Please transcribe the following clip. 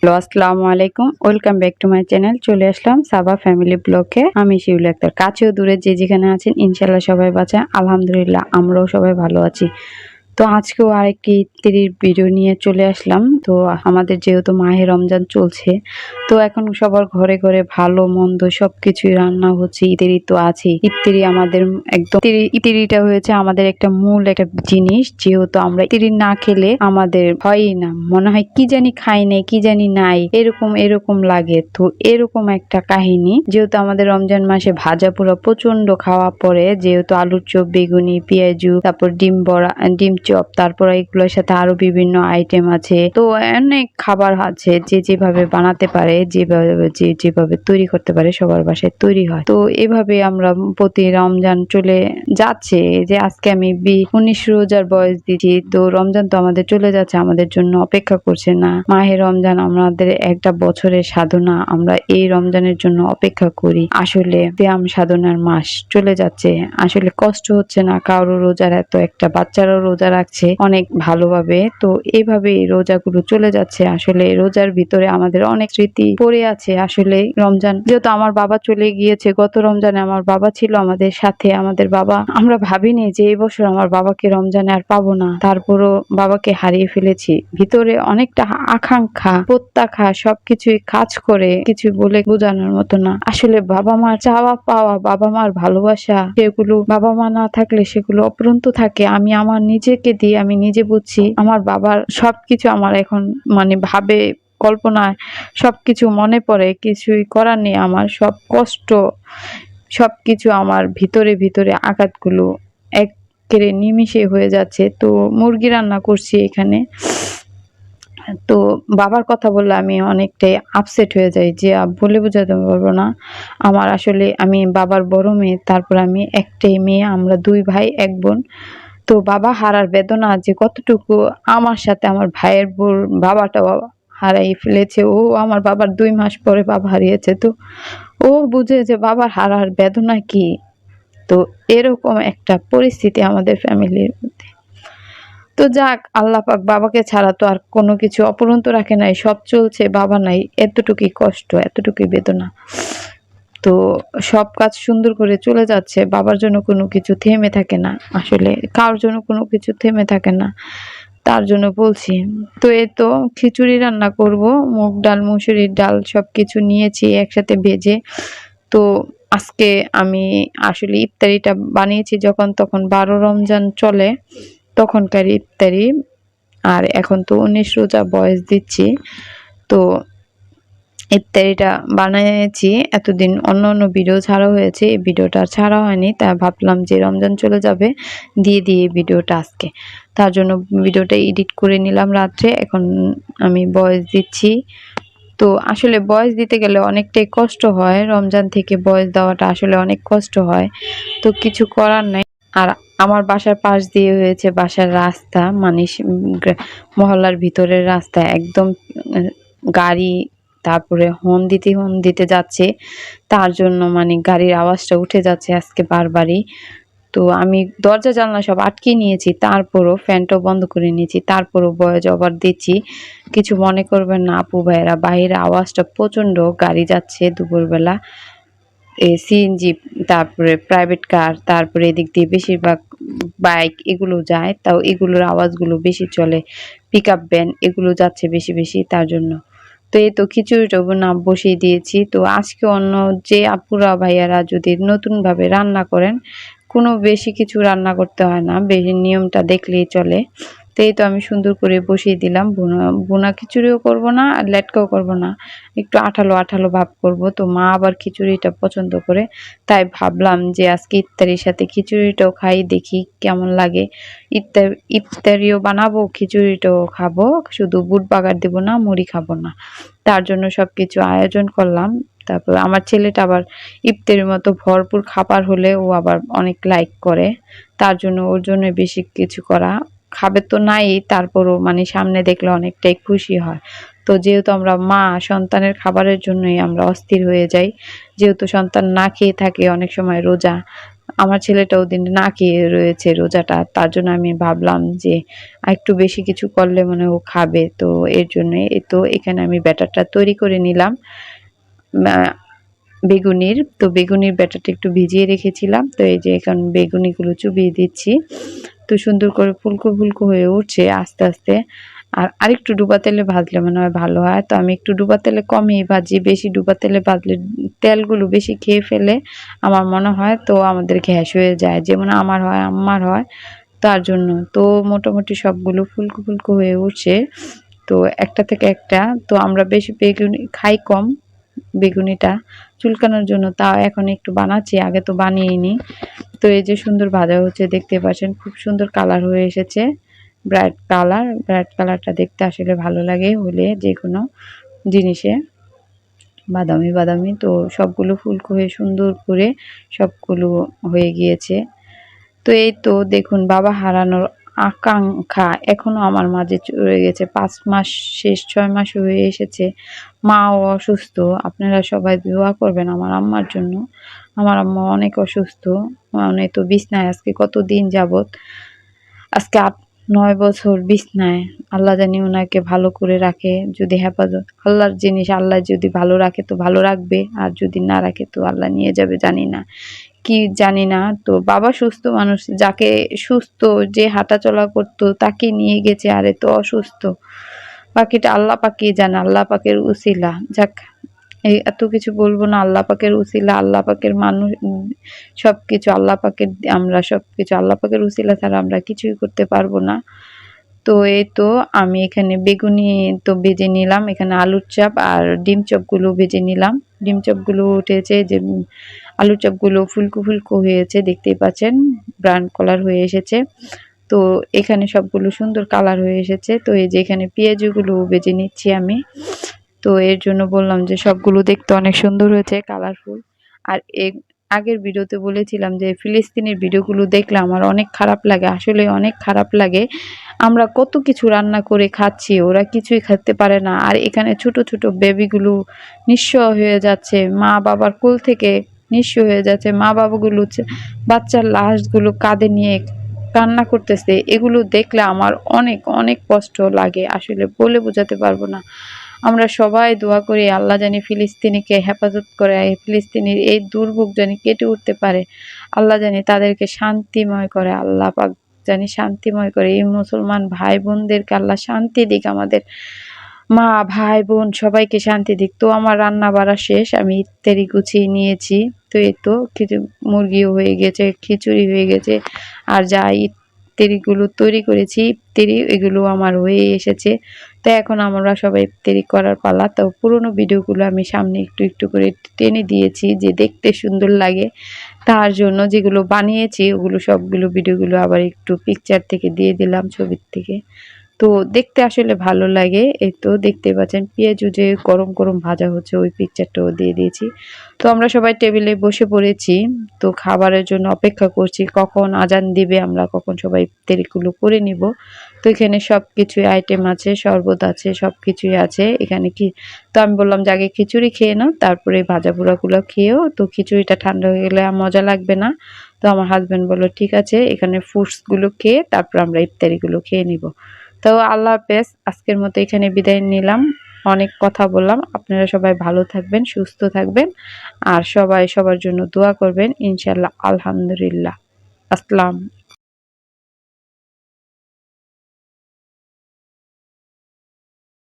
Hello, আসসালামু আলাইকুম। Welcome back to my channel. চলে আসলাম সাবা ফ্যামিলি ব্লগে। আমি শিউলি আক্তার। কাছেও দূরে যে যেখানে আছেন ইনশাআল্লাহ সবাই বাঁচা। আলহামদুলিল্লাহ আমরাও সবাই ভালো আছি। তো আজকেও আরেকটি ইফতারির ভিডিও নিয়ে চলে আসলাম। তো আমাদের যেহেতু মাহে রমজান চলছে, তো এখন সবার ঘরে ঘরে ভালো মন্দ সবকিছুই রান্না হচ্ছে। ইফতারি তো আছেই। ইফতারি আমাদের একদম ইফতারিটা হয়েছে আমাদের একটা মূল একটা জিনিস। যেহেতু আমরা ইফতারি না খেলে আমাদের হয়ই না, মনে হয় কি জানি খাই নাই, কি জানি নাই, এরকম এরকম লাগে। তো এরকম একটা কাহিনী, যেহেতু আমাদের রমজান মাসে ভাজা পোড়া প্রচন্ড খাওয়া পড়ে, যেহেতু আলুর চপ, বেগুনি, পেঁয়াজু, তারপর ডিম বড়া, ডিম চপ, তারপর এগুলোর সাথে আরো বিভিন্ন আইটেম আছে। তো অনেক খাবার আছে, যে যেভাবে বানাতে পারে, যেভাবে তৈরি করতে পারে সবার বাসায় তৈরি হয়। তো এভাবে আমরা প্রতি রমজান চলে যাচ্ছে। যে আজকে আমি 19 রোজার বয়স দিচ্ছি। তো রমজান তো আমাদের চলে যাচ্ছে, আমাদের জন্য অপেক্ষা করছে না। মাহে রমজান আমাদের একটা বছরের সাধনা, আমরা এই রমজানের জন্য অপেক্ষা করি। আসলে ব্যায়াম সাধনার মাস চলে যাচ্ছে, আসলে কষ্ট হচ্ছে না কারো রোজার, এত একটা বাচ্চারাও রোজা রাখছে অনেক ভালোভাবে। তো এইভাবে রোজাগুলো চলে যাচ্ছে। আসলে রোজার ভিতরে আমাদের অনেক স্মৃতি পড়ে আছে। আসলে রমজান, যেহেতু আমার বাবা চলে গিয়েছে, গত রমজানে আমার বাবা ছিল আমাদের সাথে। আমাদের বাবা, আমরা ভাবিনি যে এই বছর আমার বাবাকে রমজানে আর পাবো না, তারপরও বাবাকে হারিয়ে ফেলেছি। ভিতরে অনেকটা আকাঙ্ক্ষা, প্রত্যাশা সবকিছুই কাজ করে, কিছু বলে বোঝানোর মতো না। আসলে বাবা মার চাওয়া পাওয়া, বাবা মার ভালোবাসা, সেগুলো বাবা মা না থাকলে সেগুলো অপূরণীয় থাকে। আমি আমার নিজেকে দিয়ে আমি নিজে বুঝছি, আমার বাবার সবকিছু আমার এখন ভাবে, কল্পনায় সবকিছু মনে পড়ে। কিছুই করার নেই, আমার সব কষ্ট সবকিছু আমার ভিতরে ভিতরে আঘাতগুলো একেবারে নিমিষে হয়ে যাচ্ছে। তো মুরগি রান্না করছি এখানে। তো বাবার কথা বললে আমি অনেকটাই আপসেট হয়ে যাই, যে বলে বোঝাতে পারবো না। আমার আসলে, আমি বাবার বড় মেয়ে, তারপর আমি একটাই মেয়ে, আমরা 2 ভাই 1 বোন। তো বাবা হারার বেদনা যে কতটুকু, আমার সাথে আমার ভাইয়ের বাবাটাও হারাই ফেলেছে। ও আমার বাবার 2 মাস পরে বাবা হারিয়েছে। তো ও বুঝে যে বাবার হারার বেদনা কি। তো এরকম একটা পরিস্থিতি আমাদের ফ্যামিলির মধ্যে। তো যাক, আল্লাহ পাক, বাবাকে ছাড়া তো আর কোনো কিছু অপূরণীয় রাখে নাই। সব চলছে, বাবা নাই, এতটুকুই কষ্ট, এতটুকুই বেদনা। তো সব কাজ সুন্দর করে চলে যাচ্ছে। বাবার জন্য কোনো কিছু থেমে থাকে না। আসলে কারোর জন্য কোনো কিছু থেমে থাকে না। তার জন্য বলছি। তো এই তো খিচুড়ি রান্না করব। মুগ ডাল, মসুরির ডাল সবকিছু নিয়েছি একসাথে ভেজে। তো আজকে আমি আসলে ইফতারিটা বানিয়েছি যখন তখন 12 রমজান চলে তখনকার ইফতারি। আর এখন তো 19 রোজা বয়স দিচ্ছি। তো ইফতারিটা বানিয়েছি। এতদিন অন্য অন্য ভিডিও ছাড়া হয়েছে, এই ভিডিওটা আর ছাড়া হয়নি। তাই ভাবলাম যে রমজান চলে যাবে, দিয়ে ভিডিওটা আজকে। তার জন্য ভিডিওটা এডিট করে নিলাম রাত্রে। এখন আমি ভয়েস দিচ্ছি। তো আসলে ভয়েস দিতে গেলে অনেকটাই কষ্ট হয়। রমজান থেকে ভয়েস দেওয়াটা আসলে অনেক কষ্ট হয়। তো কিছু করার নাই। আর আমার বাসার পাশ দিয়ে হয়েছে বাসার রাস্তা, মহল্লার ভিতরের রাস্তা একদম। গাড়ি, তারপরে হর্ন দিতে যাচ্ছে। তার জন্য গাড়ির আওয়াজটা উঠে যাচ্ছে আজকে বারবারই। তো আমি দরজা জানলা সব আটকে নিয়েছি, তারপরও ফ্যানটাও বন্ধ করে নিয়েছি, তারপরও ভয়েস ওভার দিচ্ছি। কিছু মনে করবেন না আপু ভাইয়েরা, বাইরে আওয়াজটা প্রচন্ড, গাড়ি যাচ্ছে দুপুরবেলা, সিএনজি, তারপরে প্রাইভেট কার, তারপরে এদিক দিয়ে বেশিরভাগ বাইক এগুলো যায়। তাও এগুলোর আওয়াজগুলো বেশি চলে। পিকআপ ভ্যান এগুলো যাচ্ছে বেশি বেশি, তার জন্য। তো এই তো খিচুড়িটা বসিয়ে দিয়েছি। তো আজকে অন্য যে আপুরা ভাইয়ারা যদি নতুনভাবে রান্না করেন, কোনো বেশি কিছু রান্না করতে হয় না, বেশি নিয়মটা দেখলেই চলে। তো এই তো আমি সুন্দর করে বসিয়ে দিলাম। ভুনা খিচুড়িও করব না আর লেটকাও করব না, একটু আঠালো আঠালো ভাব করব। তো মা আবার খিচুড়িটা পছন্দ করে, তাই ভাবলাম যে আজকে ইফতারির সাথে খিচুড়িটাও খাই, দেখি কেমন লাগে। ইফতারিও বানাবো, খিচুড়িটাও খাবো, শুধু বুট বাগার দেবো না, মুড়ি খাবো না। তার জন্য সবকিছু আয়োজন করলাম। তারপর আমার ছেলেটা আবার ইফতারির মতো ভরপুর খাবার হলে ও আবার অনেক লাইক করে। তার জন্য ওর জন্য বেশি কিছু করা। খাবে তো নাই, তারপরও সামনে দেখলে অনেকটাই খুশি হয়। তো যেহেতু আমরা মা, সন্তানের খাবারের জন্যই আমরা অস্থির হয়ে যাই। যেহেতু সন্তান না খেয়ে থাকে অনেক সময় রোজা, আমার ছেলেটা ওদিন না খেয়ে রয়েছে রোজাটা, তার জন্য আমি ভাবলাম যে একটু বেশি কিছু করলে মনে হয় ও খাবে। তো এর জন্য তো এখানে আমি ব্যাটারটা তৈরি করে নিলাম বেগুনির। তো বেগুনির ব্যাটারটা একটু ভিজিয়ে রেখেছিলাম, তো এই যে এখন বেগুনিগুলো চুবিয়ে দিচ্ছি। তো সুন্দর করে ফুলকো ফুলকো হয়ে উঠছে আস্তে আস্তে। আর আরেকটু ডুবা তেলে ভাজলে মনে হয় ভালো হয়। তো আমি একটু ডুবা তেলে কমই ভাজি, বেশি ডুবা তেলে ভাজলে তেলগুলো বেশি খেয়ে ফেলে আমার মনে হয়, তো আমাদের গ্যাস হয়ে যায়, যেমন আমার হয় আম্মার হয়, তার জন্য। তো মোটামুটি সবগুলো ফুলকো ফুলকো হয়ে উঠছে, তো একটা থেকে একটা। তো আমরা বেশি বেগুনি খাই কম, বেগুনিটা চুলকানোর জন্য, তাও এখন একটু বানাচ্ছি, আগে তো বানিয়েই। তো এই যে সুন্দর ভাজা হচ্ছে, দেখতে পাচ্ছেন খুব সুন্দর কালার হয়ে এসেছে, ব্রাইট কালার। ব্রাইট কালারটা দেখতে আসলে ভালো লাগে হলে যে কোনো জিনিসে, বাদামি বাদামি। তো সবগুলো ফুলকো হয়ে সুন্দর করে সবগুলো হয়ে গিয়েছে। তো এই তো দেখুন, বাবা হারানোর আকাঙ্ক্ষা এখনো আমার মাঝে রয়ে গেছে। ৫ মাস শেষ, ৬ মাস হয়ে এসেছে। মাও অসুস্থ। আপনারা সবাই দোয়া করবেন আমার আম্মার জন্য। আমার আম্মা অনেক অসুস্থ, মানে তো বিছনায় আজকে কতদিন যাবত, আজকে ৮-৯ বছর বিছনায়। আল্লাহ জানি ওনাকে ভালো করে রাখে, যদি হেফাজত, আল্লাহর জিনিস, আল্লাহ যদি ভালো রাখে তো ভালো রাখবে, আর যদি না রাখে তো আল্লাহ নিয়ে যাবে, জানি না কি জানি না। তো বাবা সুস্থ মানুষ, যাকে সুস্থ, যে হাঁটাচলা করতো তাকে নিয়ে গেছে, আর এ তো অসুস্থ। বাকিটা আল্লাহ পাকই জানে, আল্লাহ পাকের উসিলা। যাক, এই এত কিছু বলবো না, আল্লাহ পাকের উসিলা, আল্লাহ পাকের মানুষ, সবকিছু আল্লাহ পাকের, আমরা সবকিছু আল্লাহ পাকের উসিলা ছাড়া আমরা কিছুই করতে পারবো না। তো এই তো আমি এখানে বেগুনি তো ভেজে নিলাম, এখানে আলুর চপ আর ডিম চপগুলো ভেজে নিলাম। ডিম চপগুলো উঠেছে যে আলুর চপগুলো ফুলকো ফুলকো হয়েছে, দেখতেই পাচ্ছেন ব্রাউন কালার হয়ে এসেছে। তো এখানে সবগুলো সুন্দর কালার হয়ে এসেছে। তো এই যে এখানে পেঁয়াজগুলো ভেজে নিচ্ছি আমি। তো এর জন্য বললাম যে সবগুলো দেখতে অনেক সুন্দর হয়েছে, কালারফুল। আর আগের ভিডিওতে বলেছিলাম যে ফিলিস্তিনের ভিডিওগুলো দেখলে আমার অনেক খারাপ লাগে, আসলে অনেক খারাপ লাগে। আমরা কত কিছু রান্না করে খাচ্ছি, ওরা কিছুই খেতে পারে না। আর এখানে ছোট ছোট বেবিগুলো নিঃস্ব হয়ে যাচ্ছে, মা বাবার কোল থেকে নিঃস্ব হয়ে যাচ্ছে। মা বাবাগুলো বাচ্চার লাশগুলো কাঁধে নিয়ে কান্না করতেছে। এগুলো দেখলে আমার অনেক অনেক কষ্ট লাগে, আসলে বলে বোঝাতে পারবো না। আমরা সবাই দোয়া করি আল্লাহ জানি ফিলিস্তিনিকে হেফাজত করে, ফিলিস্তিনির এই দুর্ভোগ জানি কেটে উঠতে পারে, আল্লাহ জানি তাদেরকে শান্তিময় করে, আল্লাহ পাক জানি শান্তিময় করে। এই মুসলমান ভাই বোনদেরকে আল্লাহ শান্তি দিক, আমাদের মা ভাই বোন সবাইকে শান্তি দিক। তো আমার রান্না বাড়া শেষ, আমি ইত্যাদি গুছিয়ে নিয়েছি। তো এই তো কিছু মুরগিও হয়ে গেছে, খিচুড়ি হয়ে গেছে, আর যা ইত্যাদিগুলো তৈরি করেছি ইত্যাদি, এগুলো আমার হয়ে এসেছে। তো এখন আমরা সবাই ইফতারি করার পালা। তো পুরোনো ভিডিওগুলো আমি সামনে একটু একটু করে টেনে দিয়েছি যে দেখতে সুন্দর লাগে, তার জন্য যেগুলো বানিয়েছি ওগুলো সবগুলো ভিডিওগুলো আবার একটু পিকচার থেকে দিয়ে দিলাম, ছবির থেকে। তো দেখতে আসলে ভালো লাগে। এই তো দেখতে পাচ্ছেন পেঁয়াজু যে গরম গরম ভাজা হচ্ছে, ওই পিকচারটাও দিয়ে দিয়েছি। তো আমরা সবাই টেবিলে বসে পড়েছি, তো খাবারের জন্য অপেক্ষা করছি কখন আজান দিবে, আমরা কখন সবাই ইফতারিগুলো করে নিব। তো এখানে সব কিছুই আইটেম আছে, শরবত আছে, সব কিছুই আছে এখানে। কি, তো আমি বললাম যে আগে খিচুড়ি খেয়ে নাও, তারপরে ভাজা পোড়াগুলো খেয়েও, তো খিচুড়িটা ঠান্ডা হয়ে গেলে আর মজা লাগবে না। তো আমার হাজব্যান্ড বলল ঠিক আছে, এখানে ফ্রুটসগুলো খেয়ে তারপর আমরা ইফতারিগুলো খেয়ে নিব। তো আল্লাহ হাফেজ, আজকের মতো এখানে বিদায় নিলাম। অনেক কথা বললাম, আপনারা সবাই ভালো থাকবেন, সুস্থ থাকবেন, আর সবাই সবার জন্য দোয়া করবেন ইনশাল্লাহ। আলহামদুলিল্লাহ। আসসালাম।